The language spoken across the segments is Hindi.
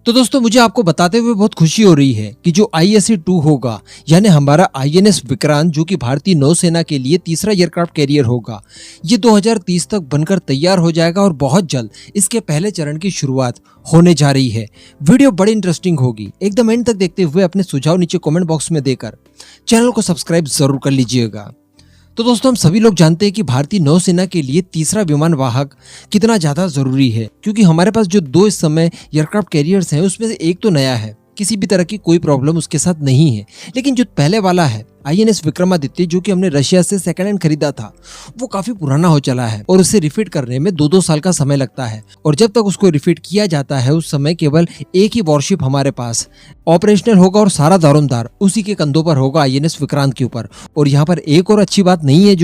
तो दोस्तों मुझे आपको बताते हुए बहुत खुशी हो रही है कि जो ISE-2 होगा यानी हमारा INS विक्रांत जो कि भारतीय नौसेना के लिए तीसरा एयरक्राफ्ट कैरियर होगा, ये 2030 तक बनकर तैयार हो जाएगा और बहुत जल्द इसके पहले चरण की शुरुआत होने जा रही है। वीडियो बड़ी इंटरेस्टिंग होगी, एकदम एंड तक देखते हुए अपने सुझाव नीचे कमेंट बॉक्स में देकर चैनल को सब्सक्राइब जरूर कर लीजिएगा। तो दोस्तों हम सभी लोग जानते हैं कि भारतीय नौसेना के लिए तीसरा विमान वाहक कितना ज्यादा जरूरी है, क्योंकि हमारे पास जो दो इस समय एयरक्राफ्ट कैरियर्स हैं उसमें से एक तो नया है, किसी भी तरह की कोई प्रॉब्लम उसके साथ नहीं है, लेकिन जो पहले वाला है INS विक्रमादित्य जो कि हमने रशिया से सेकंड हैंड खरीदा था, वो काफी पुराना हो चला है और उसे रिफिट करने में 2-2 साल का समय लगता है। और जब तक उसको रिफिट किया जाता है उस समय केवल एक ही वॉरशिप हमारे पास ऑपरेशनल होगा और सारा दारोमदार उसी के कंधों पर होगा, INS विक्रांत के ऊपर। और यहाँ पर एक और अच्छी बात नहीं है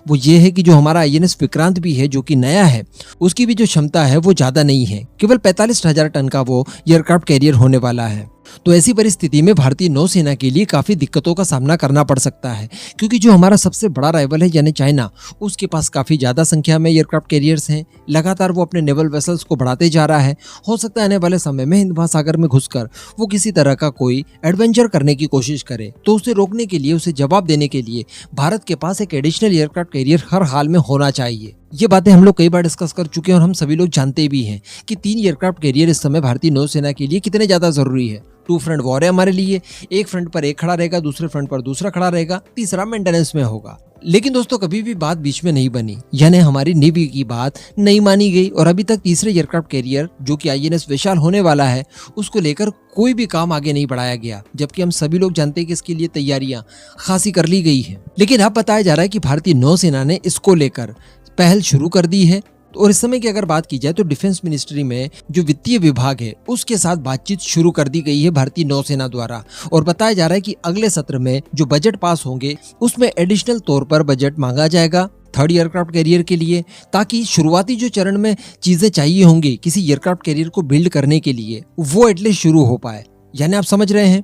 वो ये है कि जो हमारा INS विक्रांत भी है जो कि नया है, उसकी भी जो क्षमता है वो ज्यादा नहीं है, केवल 45,000 टन का वो एयरक्राफ्ट कैरियर होने वाला है। तो ऐसी परिस्थिति में भारतीय नौसेना के लिए काफी दिक्कतों का सामना करना पड़ सकता है, क्योंकि जो हमारा सबसे बड़ा राइवल है यानी चाइना, उसके पास काफी ज्यादा संख्या में एयरक्राफ्ट कैरियर्स हैं। लगातार वो अपने नेवल वेसल्स को बढ़ाते जा रहा है। हो सकता है आने वाले समय में हिंद महासागर में घुसकर वो किसी तरह का कोई एडवेंचर करने की कोशिश करे, तो उसे रोकने के लिए, उसे जवाब देने के लिए भारत के पास एक एडिशनल एयरक्राफ्ट कैरियर हर हाल में होना चाहिए। ये बातें हम लोग कई बार डिस्कस कर चुके हैं और हम सभी लोग जानते भी हैं कि 3 एयरक्राफ्ट कैरियर इस समय भारतीय नौसेना के लिए कितने ज्यादा जरूरी है। 2 फ्रंट वॉर है हमारे लिए, एक फ्रंट पर एक खड़ा रहेगा, दूसरे फ्रंट पर दूसरा खड़ा रहेगा, तीसरा मेंटेनेंस में होगा। लेकिन दोस्तों कभी भी बात बीच में नहीं बनी, यानी हमारी नेवी की बात नहीं मानी गई और अभी तक तीसरे एयरक्राफ्ट कैरियर जो कि INS विशाल होने वाला है उसको लेकर कोई भी काम आगे नहीं बढ़ाया गया, जबकि हम सभी लोग जानते हैं कि इसके लिए तैयारियां खासी कर ली गई है। लेकिन अब बताया जा रहा है कि भारतीय नौसेना ने इसको लेकर पहल शुरू कर दी है। और इस समय की अगर बात की जाए तो डिफेंस मिनिस्ट्री में जो वित्तीय विभाग है उसके साथ बातचीत शुरू कर दी गई है भारतीय नौसेना द्वारा। और बताया जा रहा है कि अगले सत्र में जो बजट पास होंगे उसमें एडिशनल तौर पर बजट मांगा जाएगा 3rd एयरक्राफ्ट कैरियर के लिए, ताकि शुरुआती जो चरण में चीजें चाहिए होंगी किसी एयरक्राफ्ट कैरियर को बिल्ड करने के लिए वो एटलीस्ट शुरू हो पाए। यानी आप समझ रहे हैं,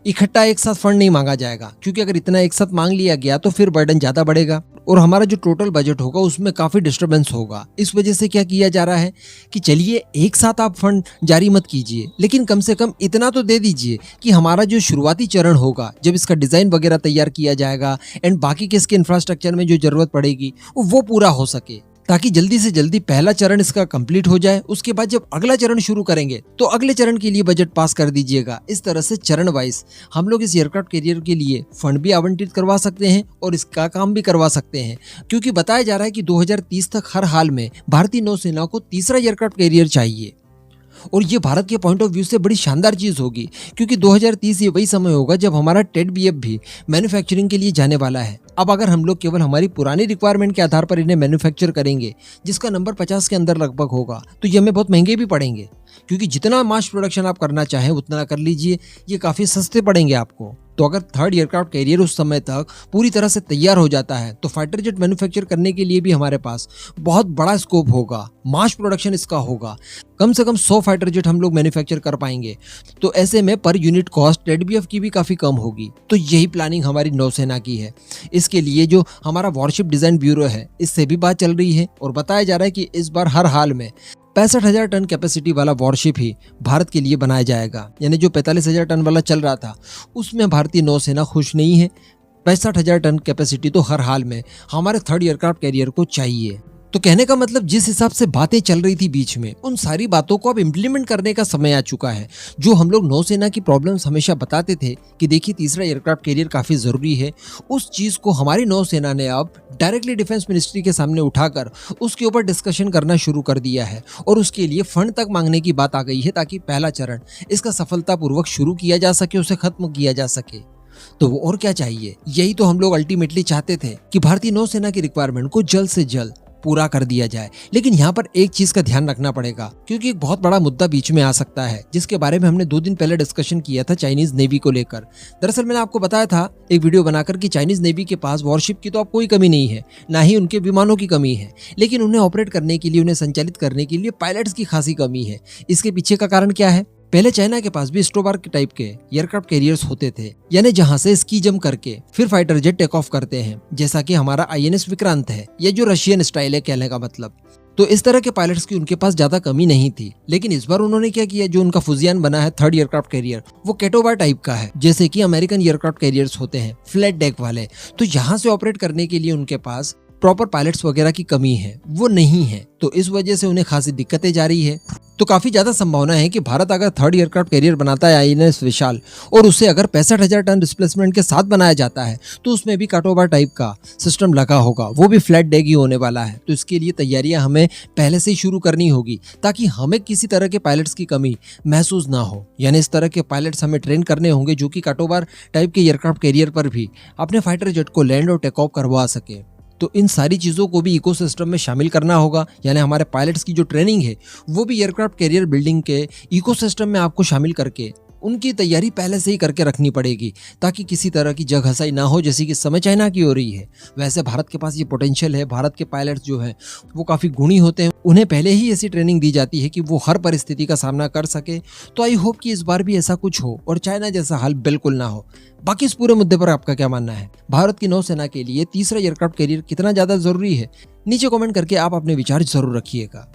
इकट्ठा एक साथ फंड नहीं मांगा जाएगा, क्योंकि अगर इतना एक साथ मांग लिया गया तो फिर बर्डन ज्यादा बढ़ेगा और हमारा जो टोटल बजट होगा उसमें काफी डिस्टरबेंस होगा। इस वजह से क्या किया जा रहा है कि चलिए एक साथ आप फंड जारी मत कीजिए, लेकिन कम से कम इतना तो दे दीजिए कि हमारा जो शुरुआती चरण होगा, जब इसका डिजाइन वगैरह तैयार किया जाएगा एंड बाकी के इसके इंफ्रास्ट्रक्चर में जो जरूरत पड़ेगी वो पूरा हो सके, ताकि जल्दी से जल्दी पहला चरण इसका कंप्लीट हो जाए। उसके बाद जब अगला चरण शुरू करेंगे तो अगले चरण के लिए बजट पास कर दीजिएगा। इस तरह से चरण वाइज हम लोग इस एयरक्राफ्ट कैरियर के लिए फंड भी आवंटित करवा सकते हैं और इसका काम भी करवा सकते हैं, क्योंकि बताया जा रहा है कि 2030 तक हर हाल में भारतीय नौसेना को तीसरा एयरक्राफ्ट कैरियर चाहिए। और ये भारत के पॉइंट ऑफ व्यू से बड़ी शानदार चीज होगी, क्योंकि 2030 ये वही समय होगा जब हमारा TED-BF भी मैन्युफैक्चरिंग के लिए जाने वाला है। अब अगर हम लोग केवल हमारी पुरानी रिक्वायरमेंट के आधार पर इन्हें मैन्युफैक्चर करेंगे, जिसका नंबर 50 के अंदर लगभग होगा, तो ये हमें बहुत महंगे भी पड़ेंगे, क्योंकि जितना मास प्रोडक्शन आप करना चाहें उतना कर लीजिए, ये काफी सस्ते पड़ेंगे आपको। तो अगर 3rd एयरक्राफ्ट कैरियर उस समय तक पूरी तरह से तैयार हो जाता है तो फाइटर जेट मैन्युफैक्चर करने के लिए भी हमारे पास बहुत बड़ा स्कोप होगा, मास प्रोडक्शन इसका होगा, कम से कम 100 फाइटर जेट हम लोग मैन्युफैक्चर कर पाएंगे। तो ऐसे में पर यूनिट कॉस्ट TED-BF की भी काफी कम होगी। तो यही प्लानिंग हमारी नौसेना की है। इसके लिए जो हमारा वॉरशिप डिजाइन ब्यूरो है इससे भी बात चल रही है और बताया जा रहा है कि इस बार हर हाल में 65,000 टन कैपेसिटी वाला वॉरशिप ही भारत के लिए बनाया जाएगा। यानी जो 45,000 टन वाला चल रहा था उसमें भारतीय नौसेना खुश नहीं है। 65,000 टन कैपेसिटी तो हर हाल में हमारे 3rd एयरक्राफ्ट कैरियर को चाहिए। तो कहने का मतलब जिस हिसाब से बातें चल रही थी बीच में, उन सारी बातों को अब इम्प्लीमेंट करने का समय आ चुका है। जो हम लोग नौसेना की प्रॉब्लम्स हमेशा बताते थे कि देखिए तीसरा एयरक्राफ्ट कैरियर काफी जरूरी है, उस चीज को हमारी नौसेना ने अब डायरेक्टली डिफेंस मिनिस्ट्री के सामने उठाकर उसके ऊपर डिस्कशन करना शुरू कर दिया है और उसके लिए फंड तक मांगने की बात आ गई है, ताकि पहला चरण इसका सफलतापूर्वक शुरू किया जा सके, उसे खत्म किया जा सके। तो वो और क्या चाहिए, यही तो हम लोग अल्टीमेटली चाहते थे कि भारतीय नौसेना की रिक्वायरमेंट को जल्द से जल्द पूरा कर दिया जाए। लेकिन यहाँ पर एक चीज का ध्यान रखना पड़ेगा, क्योंकि एक बहुत बड़ा मुद्दा बीच में आ सकता है, जिसके बारे में हमने 2 दिन पहले डिस्कशन किया था चाइनीज नेवी को लेकर। दरअसल मैंने आपको बताया था एक वीडियो बनाकर कि चाइनीज नेवी के पास वॉरशिप की तो अब कोई कमी नहीं है, ना ही उनके विमानों की कमी है, लेकिन उन्हें ऑपरेट करने के लिए, उन्हें संचालित करने के लिए पायलट्स की खासी कमी है। इसके पीछे का कारण क्या है? पहले चाइना के पास भी स्ट्रोबार्क टाइप के एयरक्राफ्ट कैरियर्स होते थे, यानी जहां से स्की जंप करके फिर फाइटर जेट टेक ऑफ करते हैं, जैसा कि हमारा INS विक्रांत है, ये जो रशियन स्टाइल है कहने का मतलब। तो इस तरह के पायलट्स की उनके पास ज्यादा कमी नहीं थी। लेकिन इस बार उन्होंने क्या किया, जो उनका फुजियान बना है थर्ड एयरक्राफ्ट कैरियर, वो कैटोबार टाइप का है, जैसे कि अमेरिकन एयरक्राफ्ट कैरियर्स होते हैं फ्लैट डेक वाले। तो यहाँ से ऑपरेट करने के लिए उनके पास प्रॉपर पायलट्स वगैरह की कमी है, वो नहीं है। तो इस वजह से उन्हें खासी दिक्कतें जा रही है। तो काफी ज्यादा संभावना है कि भारत अगर थर्ड एयरक्राफ्ट कैरियर बनाता है आईएनएस विशाल, और उसे अगर 65,000 टन डिस्प्लेसमेंट के साथ बनाया जाता है, तो उसमें भी कैटोबार टाइप का सिस्टम लगा होगा, वो भी फ्लैट डेक ही होने वाला है। तो इसके लिए तैयारियां हमें पहले से ही शुरू करनी होगी, ताकि हमें किसी तरह के पायलट्स की कमी महसूस ना हो। यानी इस तरह के पायलट्स हमें ट्रेन करने होंगे जो कि कैटोबार टाइप के एयरक्राफ्ट कैरियर पर भी अपने फाइटर जेट को लैंड और टेक ऑफ करवा सके। तो इन सारी चीज़ों को भी इकोसिस्टम में शामिल करना होगा। यानी हमारे पायलट्स की जो ट्रेनिंग है वो भी एयरक्राफ्ट कैरियर बिल्डिंग के इकोसिस्टम में आपको शामिल करके उनकी तैयारी पहले से ही करके रखनी पड़ेगी, ताकि किसी तरह की जगहसाई ना हो, जैसी कि समय चाइना की हो रही है। वैसे भारत के पास ये पोटेंशियल है, भारत के पायलट्स जो हैं वो काफ़ी गुणी होते हैं, उन्हें पहले ही ऐसी ट्रेनिंग दी जाती है कि वो हर परिस्थिति का सामना कर सके। तो आई होप कि इस बार भी ऐसा कुछ हो और चाइना जैसा हाल बिल्कुल ना हो। बाकी इस पूरे मुद्दे पर आपका क्या मानना है? भारत की नौसेना के लिए तीसरा एयरक्राफ्ट कैरियर कितना ज़्यादा जरूरी है? नीचे कमेंट करके आप अपने विचार जरूर रखिएगा।